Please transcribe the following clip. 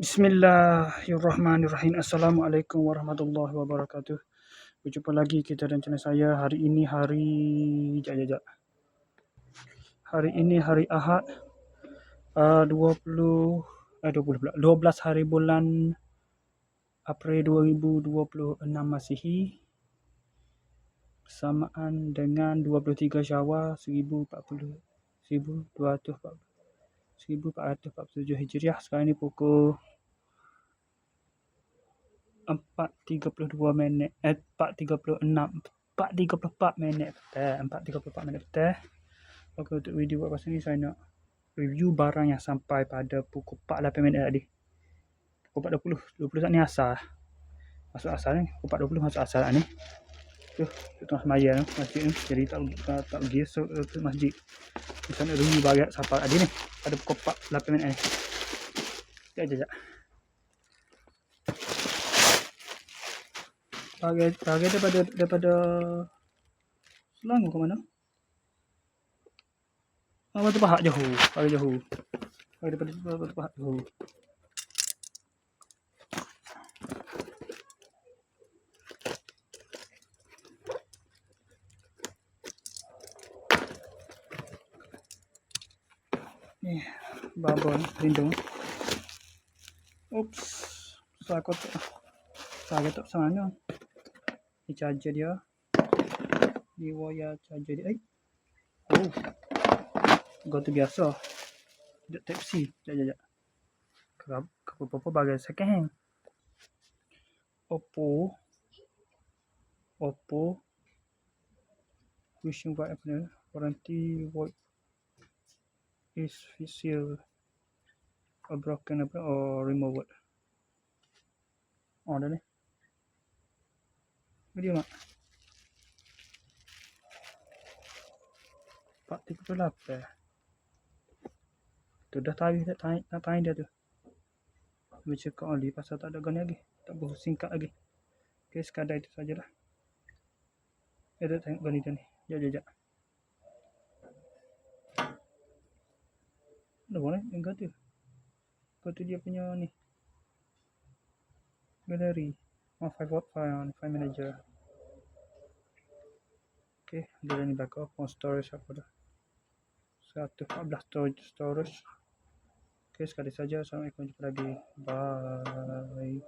Bismillahirrahmanirrahim. Assalamualaikum warahmatullahi wabarakatuh. Berjumpa lagi kita dan channel saya. Hari ini hari Ahad, 12 hari bulan April 2026 Masihi, bersamaan dengan 23 Syawal 1447 Hijriah. Sekarang ini pukul 4.34 minit petang. Okey, untuk video buat pasal ni saya nak review barang yang sampai pada pukul 4.8 minit tadi. Pukul 4.20 saat ni asar. Masuk asar ni, pukul 4.20 masuk asar ni. Tu tengah sembahyang masjid ni. Jadi tak pergi ke masjid. Saya nak review barang sampai tadi ni pada pukul 4.8 minit ni. Sekejap. Target daripada Selangor ke mana? Batu Pahat jauh. Daripada Batu Pahat jauh. Ni babon lindung. Oops. Saya kotak sana. Ni charger dia. Ni wire charger dia. Oh. Gotu biasa. Tidak type C. Sekejap. Apa bagai second hand. Oppo Vision White apa ni? Warranty void is seal or broken or removed. Oh, dah ni. Video mak. 4.38. Tu dah tanya dia tu. Baca kat oli pasal tak ada gani lagi. Tak boleh singkat lagi. Okey, sekadar itu sajalah. Ada tengok gani dia ni. Jap. Ada mana yang kata? Kata dia punya ni. Gallery. 1545 file manager. Okey, dia ni backup on storage apa dah. 114 storage. Okey, sekali saja. Assalamualaikum, jumpa lagi. Bye.